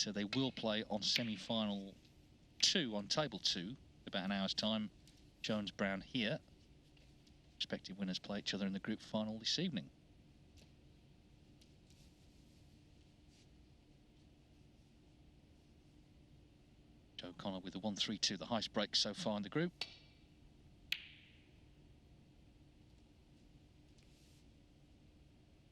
but they will play on semi-final 2 on table 2, about an hour's time. Jones-Brown here. Respective winners play each other in the group final this evening. Joe Connor with the 1-3-2, the highest break so far in the group.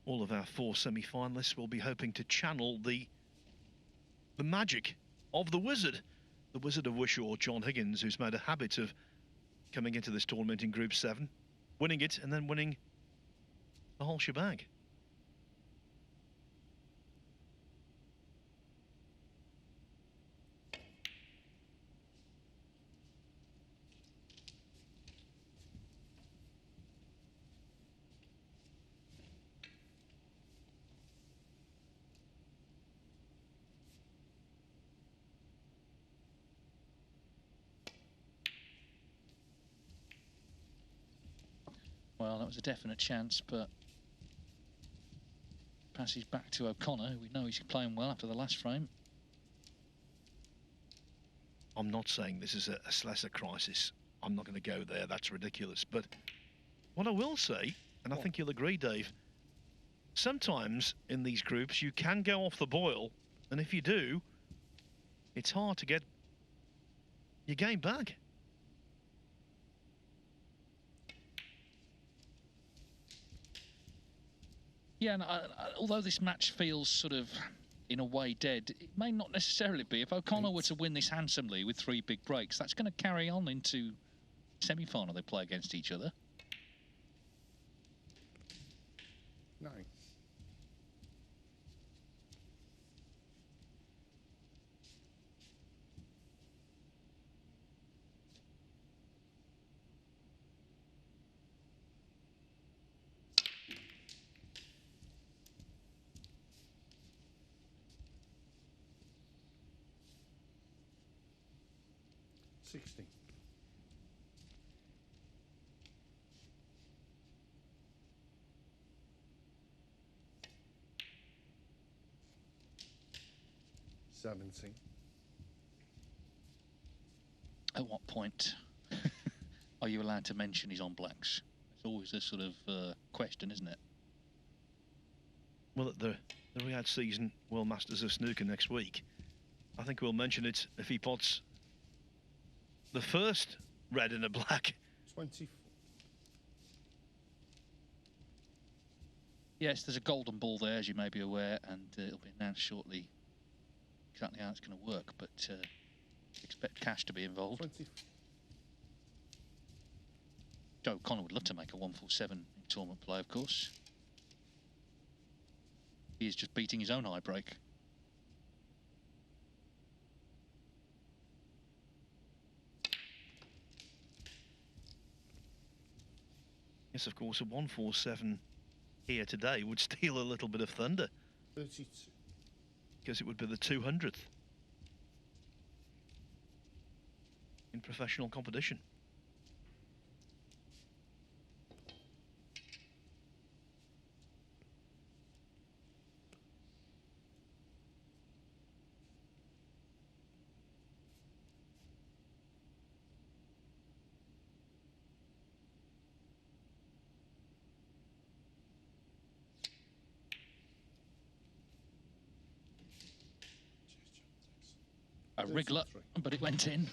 All of our 4 semi-finalists will be hoping to channel the magic of the Wizard of Wishaw, John Higgins, who's made a habit of coming into this tournament in Group 7, winning it and then winning the whole shebang. Well, that was a definite chance, but passes back to O'Connor, who we know he's playing well after the last frame. I'm not saying this is a Slessor crisis. I'm not going to go there. That's ridiculous. But what I will say, and I think you'll agree, Dave, sometimes in these groups you can go off the boil, and if you do, it's hard to get your game back. Yeah, and although this match feels sort of, in a way, dead, it may not necessarily be. If O'Connor were to win this handsomely with 3 big breaks, that's going to carry on into semi-final. They play against each other. 9. $60. $70. At what point are you allowed to mention he's on blacks? It's always a sort of question, isn't it? Well, at the Riyadh Season World Masters of Snooker next week, I think we'll mention it if he pots the first red and a black. 24. Yes, there's a golden ball there, as you may be aware, and it'll be announced shortly exactly how it's going to work, but expect cash to be involved. 24. Joe Connor would love to make a 147 in tournament play, of course. He is just beating his own high break. Yes, of course, a 147 here today would steal a little bit of thunder. 32. Because it would be the 200th in professional competition. A wriggler, but it went in.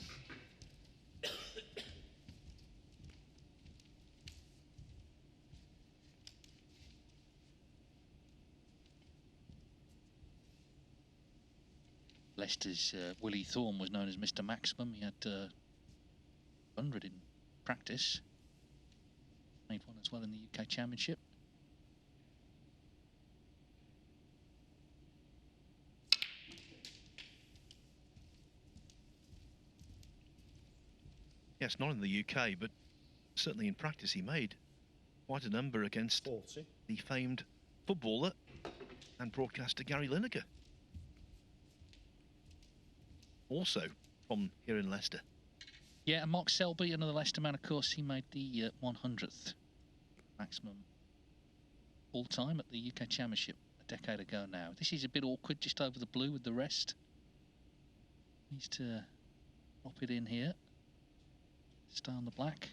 Leicester's Willie Thorne was known as Mr. Maximum. He had 100 in practice. Made one as well in the UK Championship. Yes, not in the UK, but certainly in practice he made quite a number against 40. the famed footballer and broadcaster Gary Lineker. Also from here in Leicester. Yeah, and Mark Selby, another Leicester man, of course, he made the 100th maximum all time at the UK Championship a decade ago now. This is a bit awkward, just over the blue with the rest. Needs to pop it in here. Stay on the black.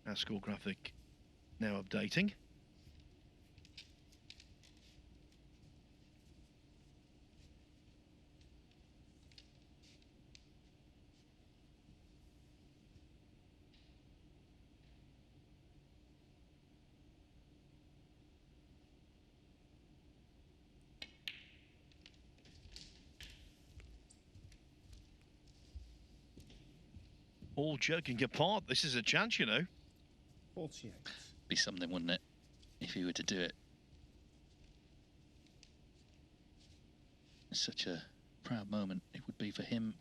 Our score graphic now updating. All joking apart, this is a chance, you know. 48. Be something, wouldn't it, if he were to do it? Such a proud moment it would be for him.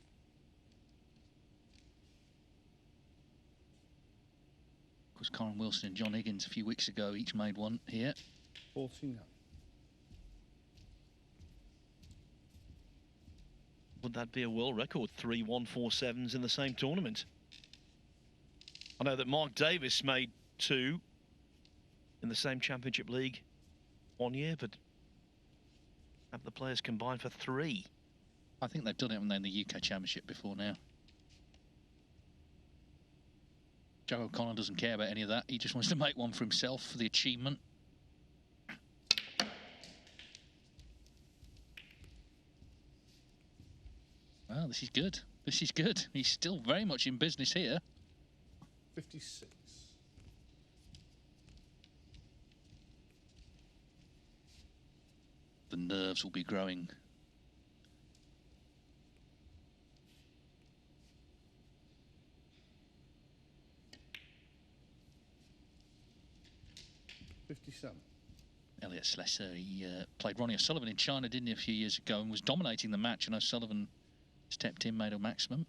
Of course, Colin Wilson and John Higgins a few weeks ago each made one here. 49. Would that be a world record? 3 1-4-7s in the same tournament. I know that Mark Davis made 2 in the same Championship League one year, but have the players combined for 3? I think they've done it when they're in the UK Championship before now. Joe O'Connor doesn't care about any of that. He just wants to make one for himself for the achievement. Well, this is good. This is good. He's still very much in business here. 56. The nerves will be growing. Elliot Slessor, he played Ronnie O'Sullivan in China, didn't he, a few years ago, and was dominating the match, and O'Sullivan stepped in, made a maximum.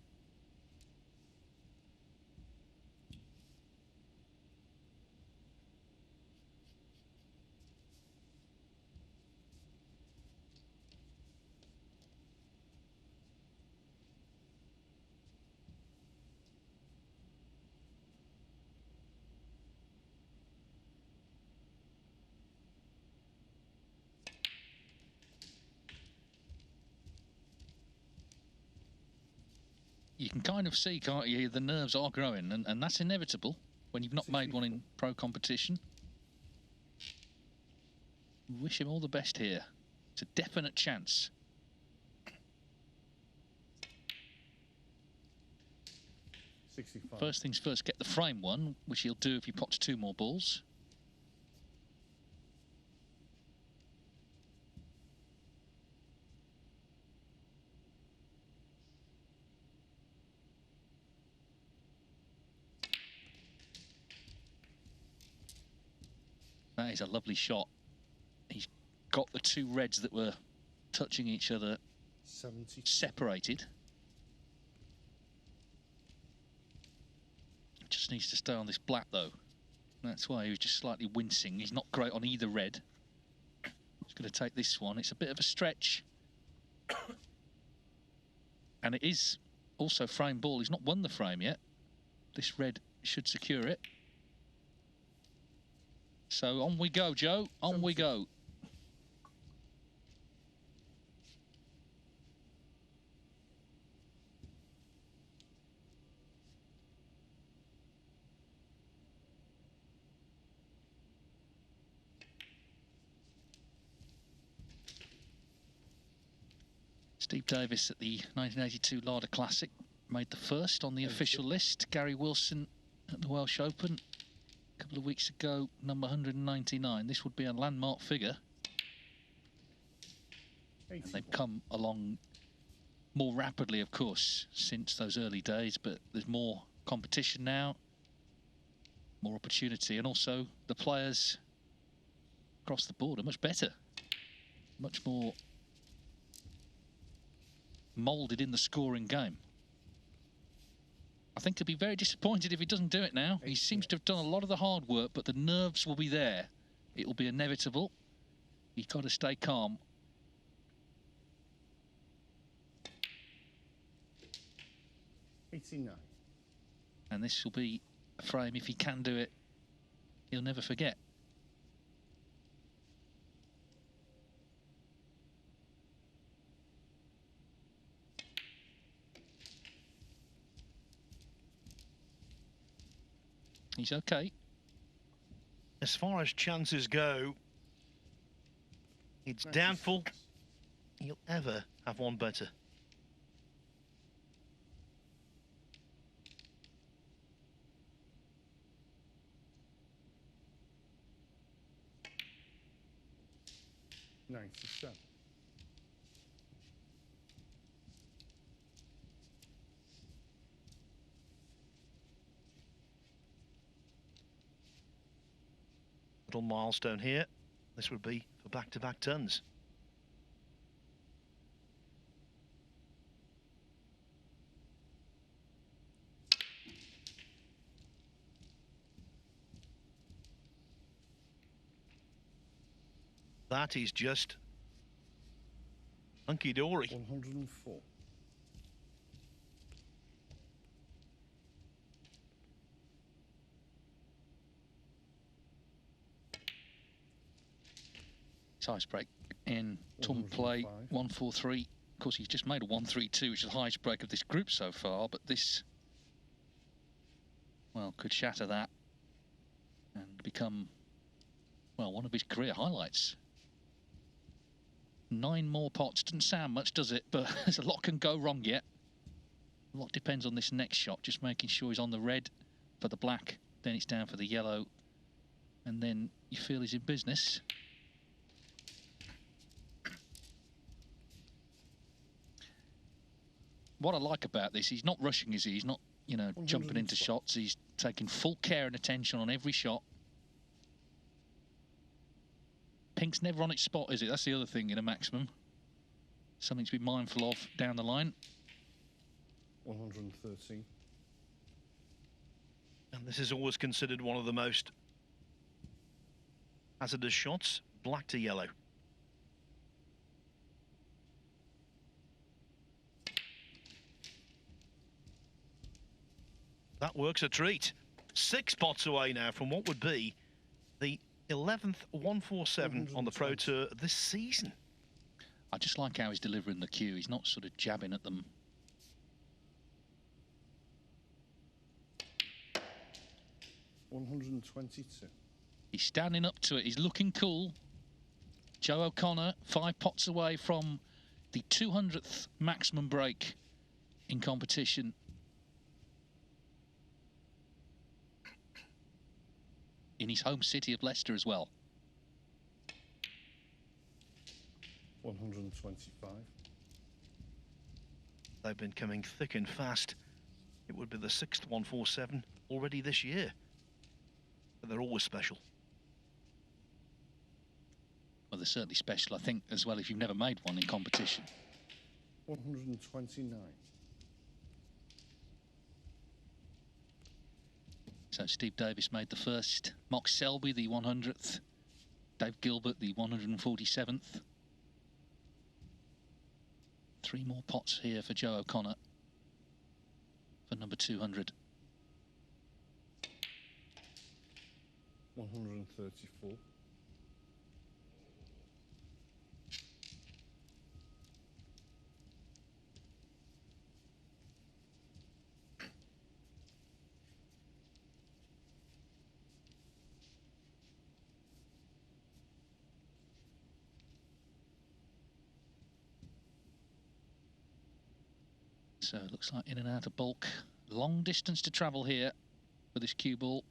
You can kind of see, can't you, the nerves are growing, and that's inevitable when you've not made one in pro competition. Wish him all the best here. It's a definite chance. First things first, get the frame one, which he'll do if he pots 2 more balls. That is a lovely shot. He's got the 2 reds that were touching each other 70. separated. Just needs to stay on this black though. That's why he was just slightly wincing. He's not great on either red. He's going to take this one. It's a bit of a stretch. And it is also frame ball. He's not won the frame yet. This red should secure it. So on we go, Joe. On we go. Steve Davis at the 1982 Larder Classic made the first on the official list. Gary Wilson at the Welsh Open a couple of weeks ago, number 199. This would be a landmark figure. And they've come along more rapidly, of course, since those early days, but there's more competition now, more opportunity, and also the players across the board are much better, much more moulded in the scoring game. I think he'll be very disappointed if he doesn't do it now. He seems to have done a lot of the hard work, but the nerves will be there. It will be inevitable. He's got to stay calm. 89. And this will be a frame, if he can do it, he'll never forget. He's okay. As far as chances go, it's doubtful he'll ever have one better. $97. Little milestone here. This would be for back-to-back tons. That is just hunky-dory. 104. Ice break in tournament play 143. Of course, he's just made a 132, which is the highest break of this group so far. But this, well, could shatter that and become, well, one of his career highlights. 9 more pots doesn't sound much, does it? But there's a lot can go wrong yet. A lot depends on this next shot. Just making sure he's on the red for the black, then it's down for the yellow, and then you feel he's in business. What I like about this, he's not rushing, is he? He's not, you know, jumping into shots. He's taking full care and attention on every shot. Pink's never on its spot, is it? That's the other thing in a maximum. Something to be mindful of down the line. 113. And this is always considered one of the most hazardous shots, black to yellow. That works a treat. 6 pots away now from what would be the 11th 147 on the Pro Tour this season. I just like how he's delivering the cue. He's not sort of jabbing at them. $122. He's standing up to it. He's looking cool. Joe O'Connor, 5 pots away from the 200th maximum break in competition. In his home city of Leicester as well. 125. They've been coming thick and fast. It would be the 6th 147 already this year. But they're always special. Well, they're certainly special, I think, as well, if you've never made one in competition. 129. So Steve Davis made the first, Mock Selby the 100th, Dave Gilbert the 147th. 3 more pots here for Joe O'Connor for number 200. 134. So it looks like in and out of bulk. Long distance to travel here for this cue ball.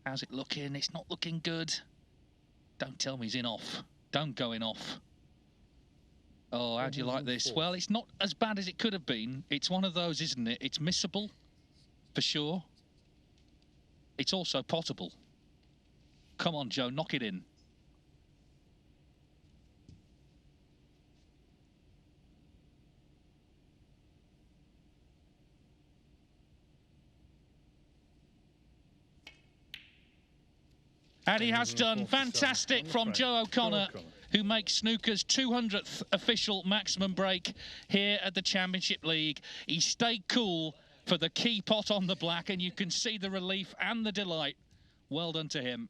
How's it looking? It's not looking good. Don't tell me he's in off. Don't go in off. Oh, how do you like this? Well, it's not as bad as it could have been. It's one of those, isn't it? It's missable, for sure. It's also potable. Come on, Joe, knock it in. And he has done. Fantastic from Joe O'Connor. who makes snooker's 200th official maximum break here at the Championship League. He stayed cool for the key pot on the black, and you can see the relief and the delight. Well done to him.